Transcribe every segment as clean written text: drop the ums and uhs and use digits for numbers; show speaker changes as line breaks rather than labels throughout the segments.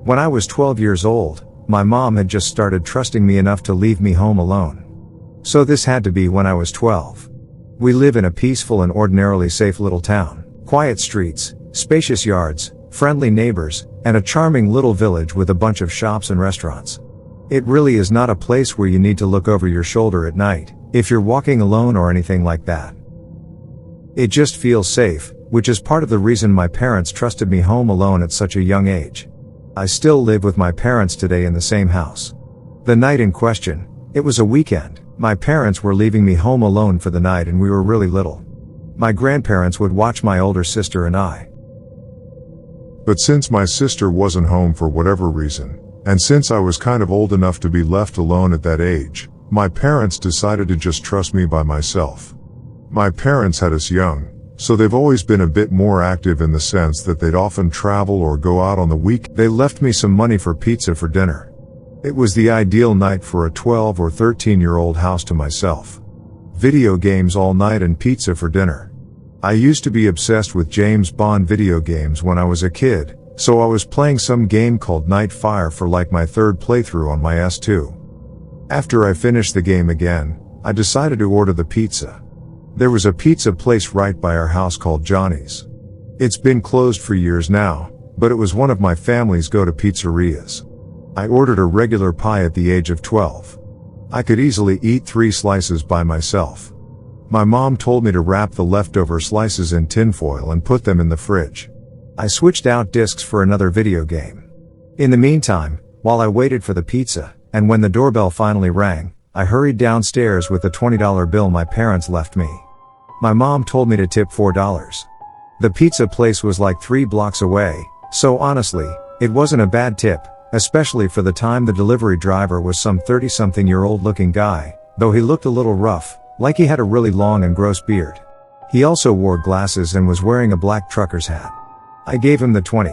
When I was 12 years old, my mom had just started trusting me enough to leave me home alone. So this had to be when I was 12. We live in a peaceful and ordinarily safe little town. Quiet streets, spacious yards, friendly neighbors, and a charming little village with a bunch of shops and restaurants. It really is not a place where you need to look over your shoulder at night, if you're walking alone or anything like that. It just feels safe, which is part of the reason my parents trusted me home alone at such a young age. I still live with my parents today in the same house. The night in question, it was a weekend. My parents were leaving me home alone for the night and we were really little. My grandparents would watch my older sister and I.
But since my sister wasn't home for whatever reason, and since I was kind of old enough to be left alone at that age, my parents decided to just trust me by myself. My parents had us young, so they've always been a bit more active in the sense that they'd often travel or go out on the week. They left me some money for pizza for dinner. It was the ideal night for a 12 or 13-year-old house to myself. Video games all night and pizza for dinner. I used to be obsessed with James Bond video games when I was a kid, so I was playing some game called Nightfire for like my third playthrough on my S2. After I finished the game again, I decided to order the pizza. There was a pizza place right by our house called Johnny's. It's been closed for years now, but it was one of my family's go-to pizzerias. I ordered a regular pie at the age of 12. I could easily eat 3 slices by myself. My mom told me to wrap the leftover slices in tinfoil and put them in the fridge. I switched out discs for another video game. In the meantime, while I waited for the pizza, and when the doorbell finally rang, I hurried downstairs with the $20 bill my parents left me. My mom told me to tip $4. The pizza place was like 3 blocks away, so honestly, it wasn't a bad tip, especially for the time the delivery driver was some 30-something-year-old looking guy, though he looked a little rough, like he had a really long and gross beard. He also wore glasses and was wearing a black trucker's hat. I gave him the 20.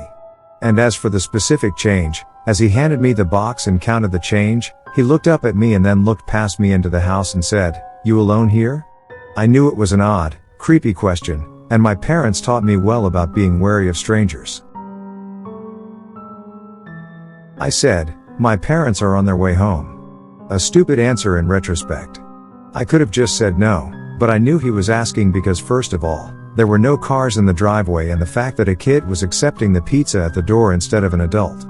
And as for the specific change, as he handed me the box and counted the change, he looked up at me and then looked past me into the house and said, "You alone here?" I knew it was an odd, creepy question, and my parents taught me well about being wary of strangers. I said, "My parents are on their way home." A stupid answer in retrospect. I could have just said no, but I knew he was asking because first of all, there were no cars in the driveway and the fact that a kid was accepting the pizza at the door instead of an adult.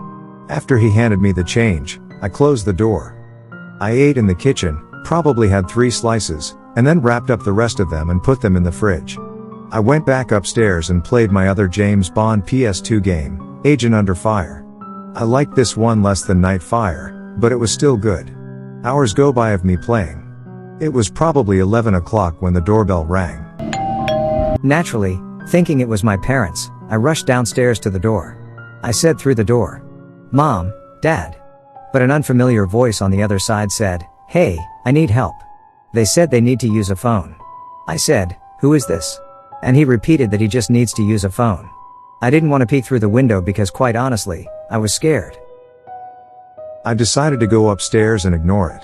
After he handed me the change, I closed the door. I ate in the kitchen, probably had 3 slices, and then wrapped up the rest of them and put them in the fridge. I went back upstairs and played my other James Bond PS2 game, Agent Under Fire. I liked this one less than Nightfire, but it was still good. Hours go by of me playing. It was probably 11 o'clock when the doorbell rang.
Naturally, thinking it was my parents, I rushed downstairs to the door. I said through the door, "Mom, Dad." But an unfamiliar voice on the other side said, "Hey, I need help." They said they need to use a phone. I said, "Who is this?" And he repeated that he just needs to use a phone. I didn't want to peek through the window because quite honestly, I was scared.
I decided to go upstairs and ignore it.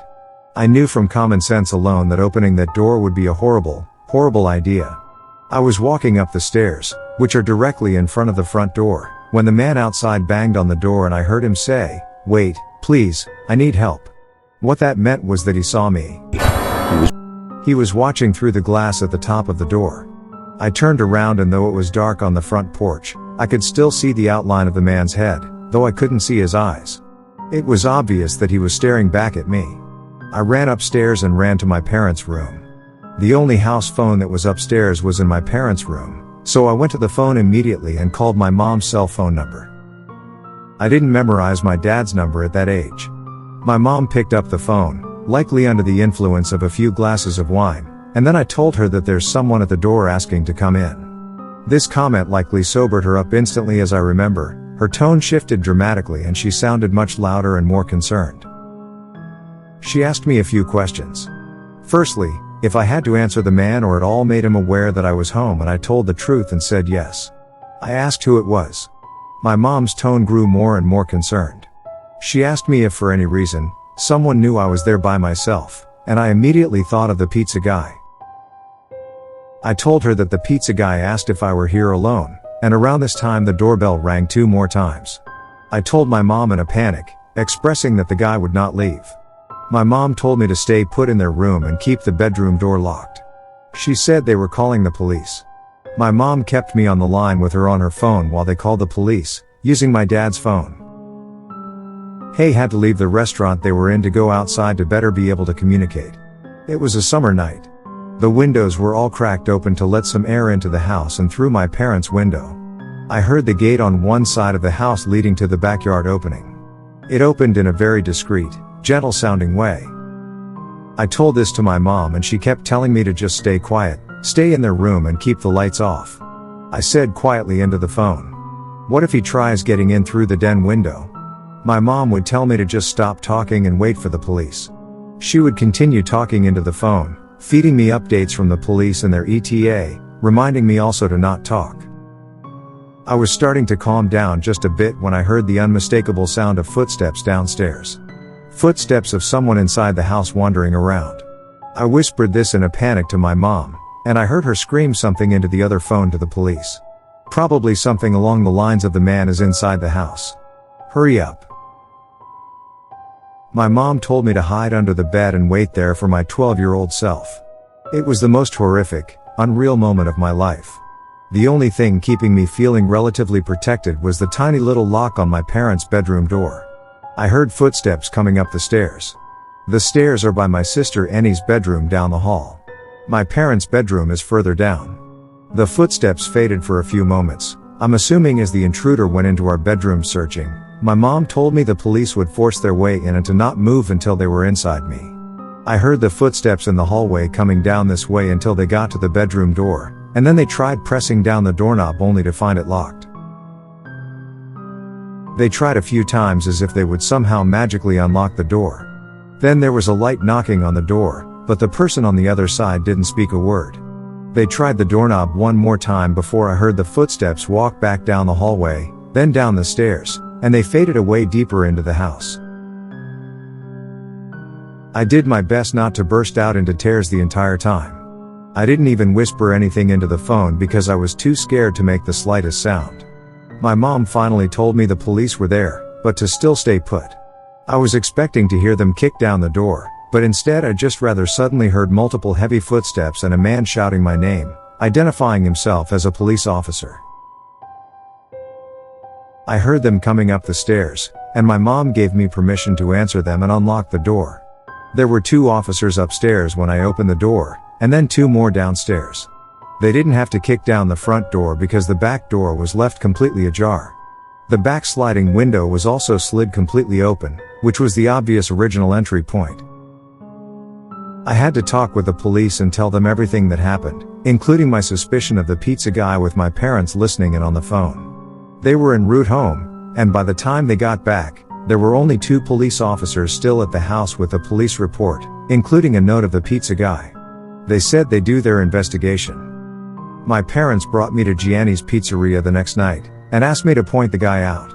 I knew from common sense alone that opening that door would be a horrible, horrible idea. I was walking up the stairs, which are directly in front of the front door, when the man outside banged on the door and I heard him say, "Wait, please, I need help." What that meant was that he saw me. He was watching through the glass at the top of the door. I turned around and though it was dark on the front porch, I could still see the outline of the man's head, though I couldn't see his eyes. It was obvious that he was staring back at me. I ran upstairs and ran to my parents' room. The only house phone that was upstairs was in my parents' room, so I went to the phone immediately and called my mom's cell phone number. I didn't memorize my dad's number at that age. My mom picked up the phone, likely under the influence of a few glasses of wine, and then I told her that there's someone at the door asking to come in. This comment likely sobered her up instantly. As I remember, her tone shifted dramatically and she sounded much louder and more concerned. She asked me a few questions. Firstly, if I had to answer the man or at all made him aware that I was home, and I told the truth and said yes. I asked who it was. My mom's tone grew more and more concerned. She asked me if for any reason, someone knew I was there by myself, and I immediately thought of the pizza guy. I told her that the pizza guy asked if I were here alone, and around this time the doorbell rang 2 more times. I told my mom in a panic, expressing that the guy would not leave. My mom told me to stay put in their room and keep the bedroom door locked. She said they were calling the police. My mom kept me on the line with her on her phone while they called the police, using my dad's phone. Hay had to leave the restaurant they were in to go outside to better be able to communicate. It was a summer night. The windows were all cracked open to let some air into the house and through my parents' window. I heard the gate on one side of the house leading to the backyard opening. It opened in a very discreet, gentle-sounding way. I told this to my mom and she kept telling me to just stay quiet, stay in their room and keep the lights off. I said quietly into the phone, "What if he tries getting in through the den window?" My mom would tell me to just stop talking and wait for the police. She would continue talking into the phone, feeding me updates from the police and their ETA, reminding me also to not talk. I was starting to calm down just a bit when I heard the unmistakable sound of footsteps downstairs. Footsteps of someone inside the house wandering around. I whispered this in a panic to my mom, and I heard her scream something into the other phone to the police. Probably something along the lines of "the man is inside the house. Hurry up." My mom told me to hide under the bed and wait there for my 12-year-old self. It was the most horrific, unreal moment of my life. The only thing keeping me feeling relatively protected was the tiny little lock on my parents' bedroom door. I heard footsteps coming up the stairs. The stairs are by my sister Annie's bedroom down the hall. My parents' bedroom is further down. The footsteps faded for a few moments, I'm assuming as the intruder went into our bedroom searching. My mom told me the police would force their way in and to not move until they were inside me. I heard the footsteps in the hallway coming down this way until they got to the bedroom door, and then they tried pressing down the doorknob only to find it locked. They tried a few times as if they would somehow magically unlock the door. Then there was a light knocking on the door, but the person on the other side didn't speak a word. They tried the doorknob one more time before I heard the footsteps walk back down the hallway, then down the stairs, and they faded away deeper into the house. I did my best not to burst out into tears the entire time. I didn't even whisper anything into the phone because I was too scared to make the slightest sound. My mom finally told me the police were there, but to still stay put. I was expecting to hear them kick down the door, but instead I just rather suddenly heard multiple heavy footsteps and a man shouting my name, identifying himself as a police officer. I heard them coming up the stairs, and my mom gave me permission to answer them and unlock the door. There were 2 officers upstairs when I opened the door, and then 2 more downstairs. They didn't have to kick down the front door because the back door was left completely ajar. The back sliding window was also slid completely open, which was the obvious original entry point. I had to talk with the police and tell them everything that happened, including my suspicion of the pizza guy with my parents listening in on the phone. They were en route home, and by the time they got back, there were only 2 police officers still at the house with a police report, including a note of the pizza guy. They said they'd do their investigation. My parents brought me to Gianni's Pizzeria the next night, and asked me to point the guy out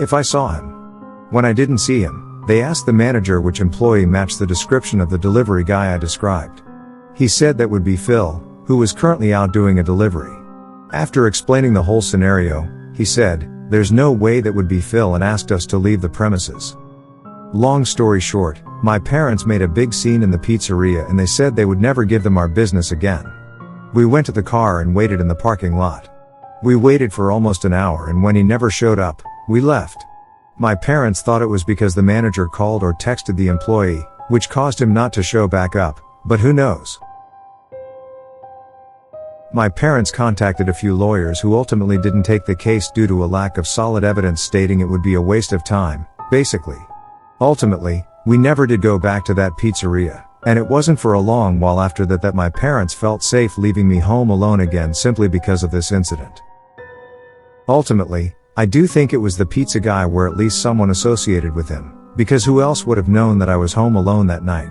if I saw him. When I didn't see him, they asked the manager which employee matched the description of the delivery guy I described. He said that would be Phil, who was currently out doing a delivery. After explaining the whole scenario, he said, "There's no way that would be Phil," and asked us to leave the premises. Long story short, my parents made a big scene in the pizzeria and they said they would never give them our business again. We went to the car and waited in the parking lot. We waited for almost an hour, and when he never showed up, we left. My parents thought it was because the manager called or texted the employee, which caused him not to show back up, but who knows? My parents contacted a few lawyers who ultimately didn't take the case due to a lack of solid evidence, stating it would be a waste of time, basically. Ultimately, we never did go back to that pizzeria, and it wasn't for a long while after that my parents felt safe leaving me home alone again simply because of this incident. Ultimately, I do think it was the pizza guy, or at least someone associated with him, because who else would have known that I was home alone that night?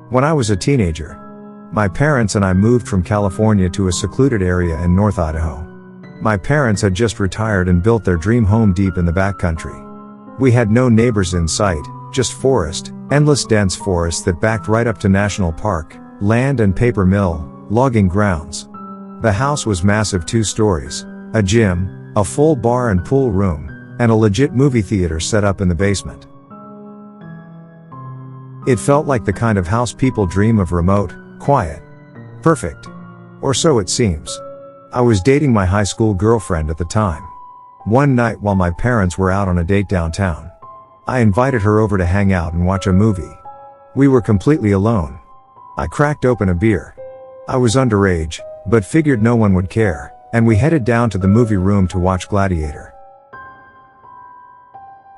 When I was a teenager, my parents and I moved from California to a secluded area in North Idaho. My parents had just retired and built their dream home deep in the backcountry. We had no neighbors in sight, just forest, endless dense forest that backed right up to National Park, land and paper mill, logging grounds. The house was massive, 2 stories, a gym, a full bar and pool room, and a legit movie theater set up in the basement. It felt like the kind of house people dream of: remote, quiet, perfect. Or so it seems. I was dating my high school girlfriend at the time. One night while my parents were out on a date downtown, I invited her over to hang out and watch a movie. We were completely alone. I cracked open a beer. I was underage, but figured no one would care, and we headed down to the movie room to watch Gladiator.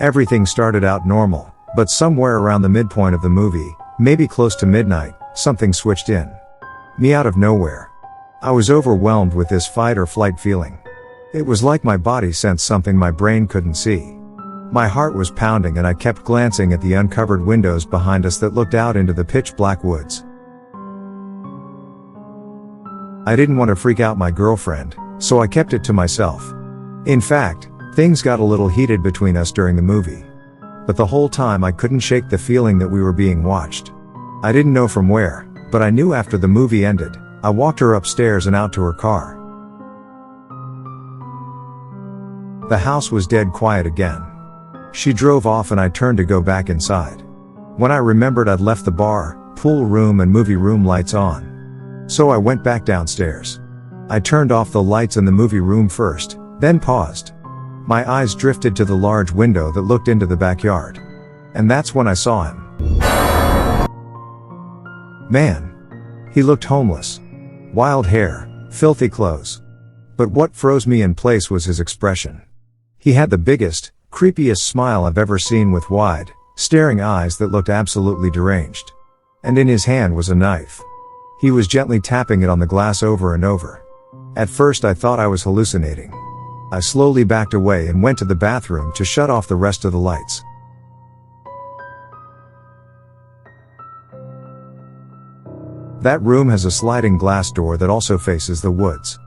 Everything started out normal, but somewhere around the midpoint of the movie, maybe close to midnight, something switched in me out of nowhere. I was overwhelmed with this fight or flight feeling. It was like my body sensed something my brain couldn't see. My heart was pounding and I kept glancing at the uncovered windows behind us that looked out into the pitch black woods. I didn't want to freak out my girlfriend, so I kept it to myself. In fact, things got a little heated between us during the movie. But the whole time I couldn't shake the feeling that we were being watched. I didn't know from where, but I knew after the movie ended, I walked her upstairs and out to her car. The house was dead quiet again. She drove off and I turned to go back inside. When I remembered I'd left the bar, pool room and movie room lights on. So I went back downstairs. I turned off the lights in the movie room first, then paused. My eyes drifted to the large window that looked into the backyard. And that's when I saw him. Man. He looked homeless. Wild hair, filthy clothes. But what froze me in place was his expression. He had the biggest, creepiest smile I've ever seen, with wide, staring eyes that looked absolutely deranged. And in his hand was a knife. He was gently tapping it on the glass over and over. At first I thought I was hallucinating. I slowly backed away and went to the bathroom to shut off the rest of the lights. That room has a sliding glass door that also faces the woods.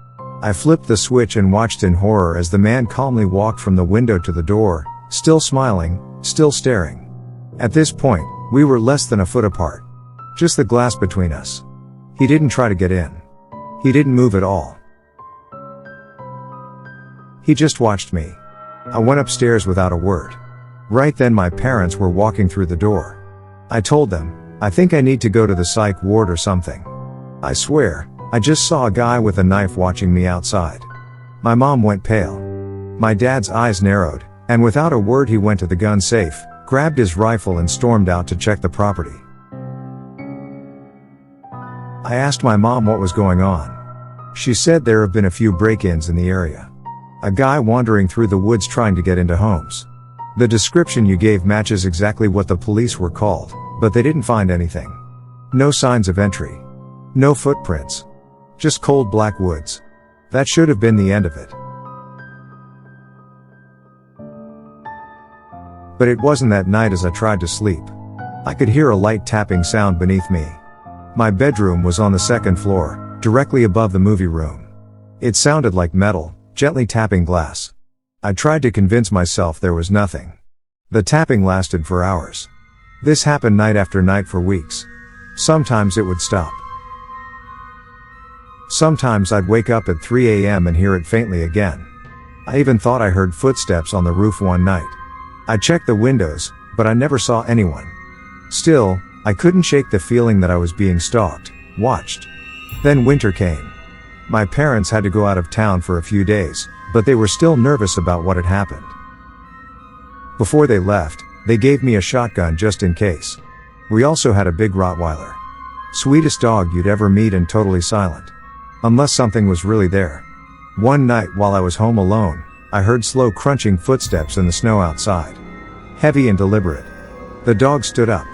I flipped the switch and watched in horror as the man calmly walked from the window to the door, still smiling, still staring. At this point, we were less than a foot apart. Just the glass between us. He didn't try to get in. He didn't move at all. He just watched me. I went upstairs without a word. Right then my parents were walking through the door. I told them, I think I need to go to the psych ward or something. I swear, I just saw a guy with a knife watching me outside. My mom went pale. My dad's eyes narrowed, and without a word he went to the gun safe, grabbed his rifle and stormed out to check the property. I asked my mom what was going on. She said there have been a few break-ins in the area. A guy wandering through the woods trying to get into homes. The description you gave matches exactly what the police were called, but they didn't find anything. No signs of entry. No footprints. Just cold black woods. That should have been the end of it. But it wasn't that night. As I tried to sleep, I could hear a light tapping sound beneath me. My bedroom was on the second floor, directly above the movie room. It sounded like metal, gently tapping glass. I tried to convince myself there was nothing. The tapping lasted for hours. This happened night after night for weeks. Sometimes it would stop. Sometimes I'd wake up at 3 a.m. and hear it faintly again. I even thought I heard footsteps on the roof one night. I checked the windows, but I never saw anyone. Still, I couldn't shake the feeling that I was being stalked, watched. Then winter came. My parents had to go out of town for a few days, but they were still nervous about what had happened. Before they left, they gave me a shotgun just in case. We also had a big Rottweiler. Sweetest dog you'd ever meet and totally silent. Unless something was really there. One night while I was home alone, I heard slow crunching footsteps in the snow outside. Heavy and deliberate. The dog stood up.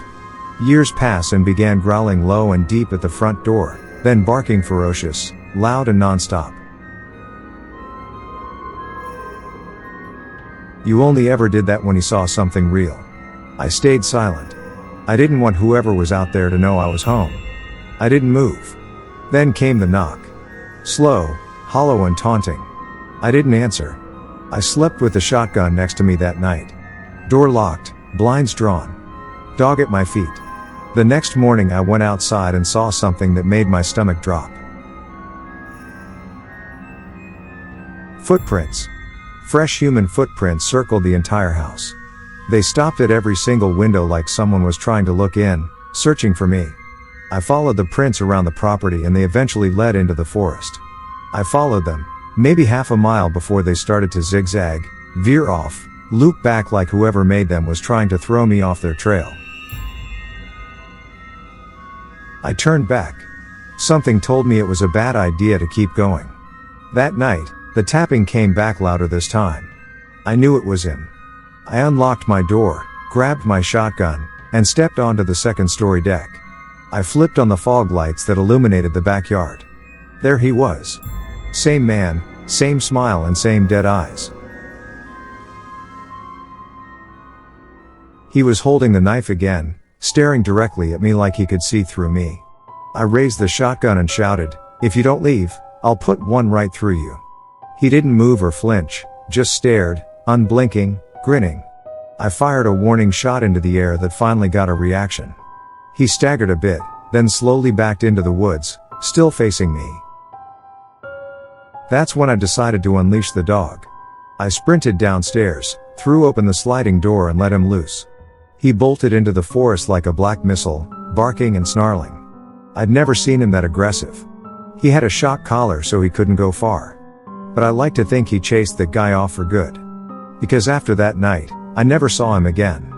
Years passed and began growling low and deep at the front door, then barking ferocious, loud and non-stop. You only ever did that when he saw something real. I stayed silent. I didn't want whoever was out there to know I was home. I didn't move. Then came the knock. Slow, hollow and taunting. I didn't answer. I slept with the shotgun next to me that night. Door locked, blinds drawn. Dog at my feet. The next morning I went outside and saw something that made my stomach drop. Footprints. Fresh human footprints circled the entire house. They stopped at every single window like someone was trying to look in, searching for me. I followed the prints around the property and they eventually led into the forest. I followed them, maybe half a mile before they started to zigzag, veer off, loop back like whoever made them was trying to throw me off their trail. I turned back. Something told me it was a bad idea to keep going. That night, the tapping came back louder this time. I knew it was him. I unlocked my door, grabbed my shotgun, and stepped onto the second-story deck. I flipped on the fog lights that illuminated the backyard. There he was. Same man, same smile and same dead eyes. He was holding the knife again, staring directly at me like he could see through me. I raised the shotgun and shouted, "If you don't leave, I'll put one right through you." He didn't move or flinch, just stared, unblinking, grinning. I fired a warning shot into the air that finally got a reaction. He staggered a bit, then slowly backed into the woods, still facing me. That's when I decided to unleash the dog. I sprinted downstairs, threw open the sliding door and let him loose. He bolted into the forest like a black missile, barking and snarling. I'd never seen him that aggressive. He had a shock collar so he couldn't go far. But I like to think he chased that guy off for good. Because after that night, I never saw him again.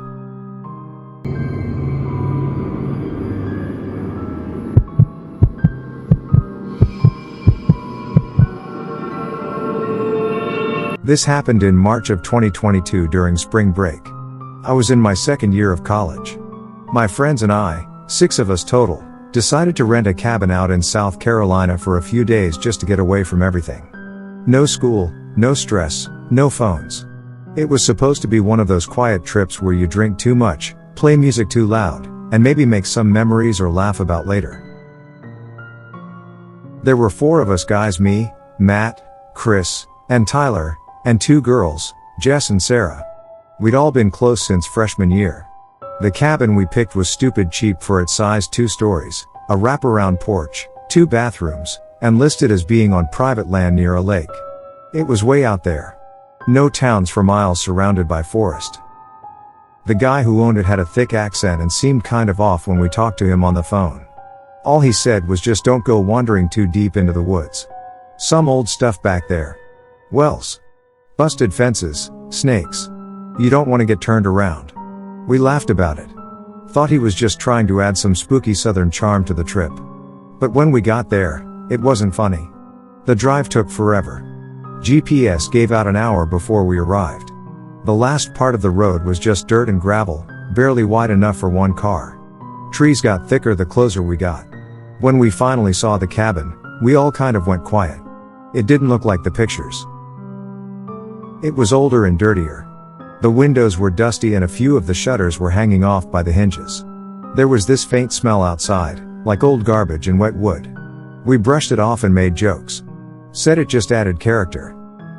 This happened in March of 2022 during spring break. I was in my second year of college. My friends and I, 6 of us total, decided to rent a cabin out in South Carolina for a few days just to get away from everything. No school, no stress, no phones. It was supposed to be one of those quiet trips where you drink too much, play music too loud, and maybe make some memories or laugh about later. There were 4 of us guys, me, Matt, Chris, and Tyler, and 2 girls, Jess and Sarah. We'd all been close since freshman year. The cabin we picked was stupid cheap for its size, 2 stories, a wraparound porch, 2 bathrooms, and listed as being on private land near a lake. It was way out there. No towns for miles surrounded by forest. The guy who owned it had a thick accent and seemed kind of off when we talked to him on the phone. All he said was just don't go wandering too deep into the woods. Some old stuff back there. Wells. Busted fences, snakes. You don't want to get turned around. We laughed about it. Thought he was just trying to add some spooky southern charm to the trip. But when we got there, it wasn't funny. The drive took forever. GPS gave out an hour before we arrived. The last part of the road was just dirt and gravel, barely wide enough for 1 car. Trees got thicker the closer we got. When we finally saw the cabin, we all kind of went quiet. It didn't look like the pictures. It was older and dirtier. The windows were dusty and a few of the shutters were hanging off by the hinges. There was this faint smell outside, like old garbage and wet wood. We brushed it off and made jokes. Said it just added character.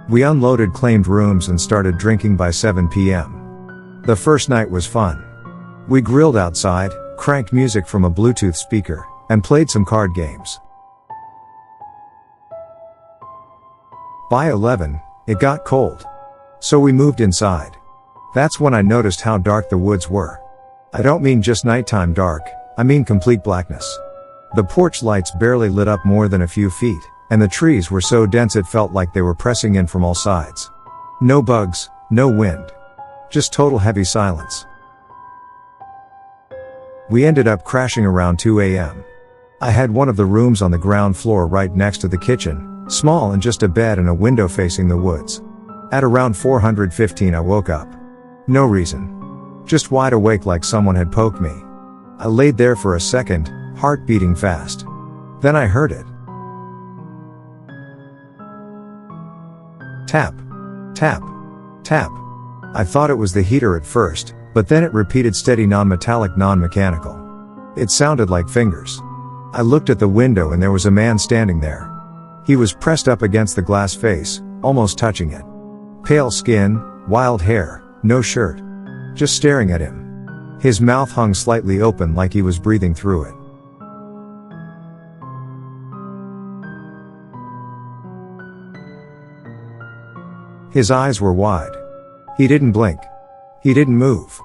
We unloaded claimed rooms and started drinking by 7 p.m. The first night was fun. We grilled outside, cranked music from a Bluetooth speaker, and played some card games. By 11, it got cold. So we moved inside. That's when I noticed how dark the woods were. I don't mean just nighttime dark, I mean complete blackness. The porch lights barely lit up more than a few feet, and the trees were so dense it felt like they were pressing in from all sides. No bugs, no wind. Just total heavy silence. We ended up crashing around 2 a.m. I had one of the rooms on the ground floor right next to the kitchen, small and just a bed and a window facing the woods. At around 4:15 I woke up. No reason. Just wide awake like someone had poked me. I laid there for a second, heart beating fast. Then I heard it. Tap. Tap. Tap. I thought it was the heater at first, but then it repeated steady non-metallic non-mechanical. It sounded like fingers. I looked at the window and there was a man standing there. He was pressed up against the glass face, almost touching it. Pale skin, wild hair, no shirt. Just staring at him. His mouth hung slightly open like he was breathing through it. His eyes were wide. He didn't blink. He didn't move.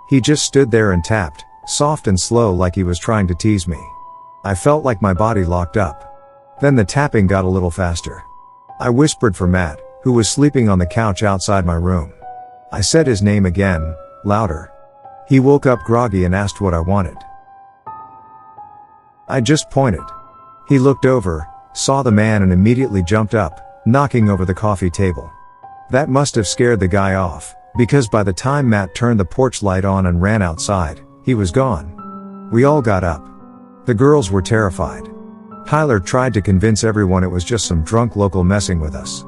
He just stood there and tapped, soft and slow like he was trying to tease me. I felt like my body locked up. Then the tapping got a little faster. I whispered for Matt, who was sleeping on the couch outside my room. I said his name again, louder. He woke up groggy and asked what I wanted. I just pointed. He looked over, saw the man and immediately jumped up, knocking over the coffee table. That must have scared the guy off, because by the time Matt turned the porch light on and ran outside, he was gone. We all got up. The girls were terrified. Tyler tried to convince everyone it was just some drunk local messing with us.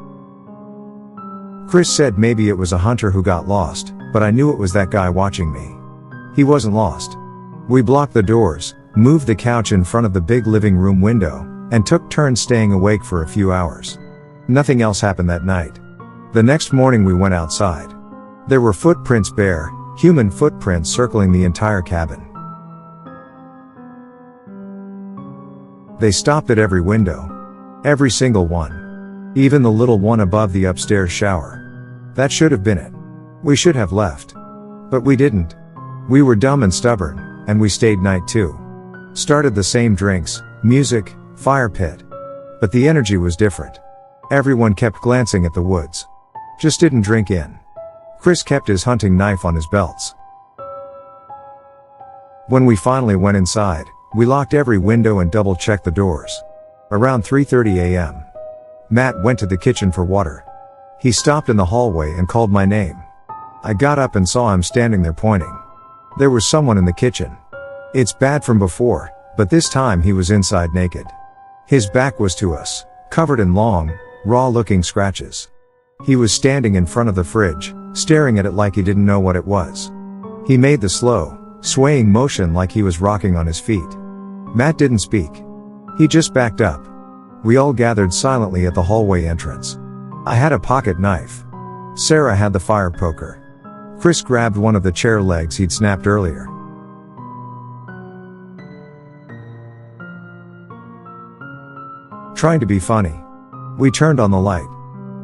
Chris said maybe it was a hunter who got lost, but I knew it was that guy watching me. He wasn't lost. We blocked the doors, moved the couch in front of the big living room window, and took turns staying awake for a few hours. Nothing else happened that night. The next morning we went outside. There were footprints bare, human footprints circling the entire cabin. They stopped at every window. Every single one. Even the little one above the upstairs shower. That should have been it. We should have left. But we didn't. We were dumb and stubborn, and we stayed night 2. Started the same drinks, music, fire pit. But the energy was different. Everyone kept glancing at the woods. Just didn't drink in. Chris kept his hunting knife on his belts. When we finally went inside, we locked every window and double-checked the doors. Around 3:30 a.m. Matt went to the kitchen for water. He stopped in the hallway and called my name. I got up and saw him standing there pointing. There was someone in the kitchen. It's bad from before, but this time he was inside naked. His back was to us, covered in long, raw-looking scratches. He was standing in front of the fridge, staring at it like he didn't know what it was. He made the slow, swaying motion like he was rocking on his feet. Matt didn't speak. He just backed up. We all gathered silently at the hallway entrance. I had a pocket knife. Sarah had the fire poker. Chris grabbed one of the chair legs he'd snapped earlier. Trying to be funny. We turned on the light.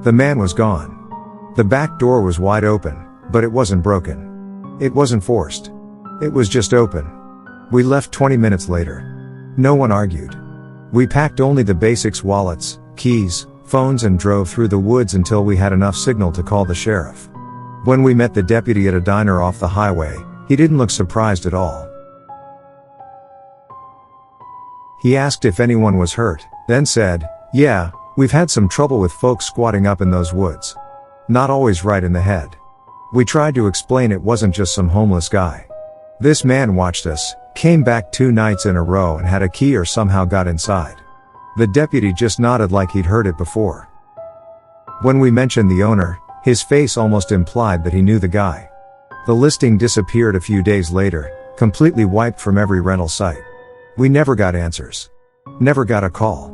The man was gone. The back door was wide open, but it wasn't broken. It wasn't forced. It was just open. We left 20 minutes later. No one argued. We packed only the basics: wallets, keys, phones, and drove through the woods until we had enough signal to call the sheriff. When we met the deputy at a diner off the highway, he didn't look surprised at all. He asked if anyone was hurt, then said, "Yeah, we've had some trouble with folks squatting up in those woods. Not always right in the head." We tried to explain it wasn't just some homeless guy. This man watched us, came back 2 nights in a row and had a key or somehow got inside. The deputy just nodded like he'd heard it before. When we mentioned the owner, his face almost implied that he knew the guy. The listing disappeared a few days later, completely wiped from every rental site. We never got answers. Never got a call.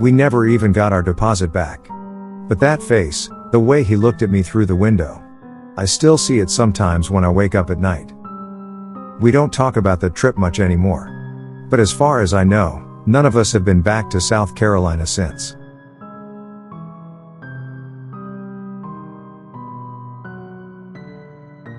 We never even got our deposit back. But that face, the way he looked at me through the window. I still see it sometimes when I wake up at night. We don't talk about that trip much anymore. But as far as I know, none of us have been back to South Carolina since.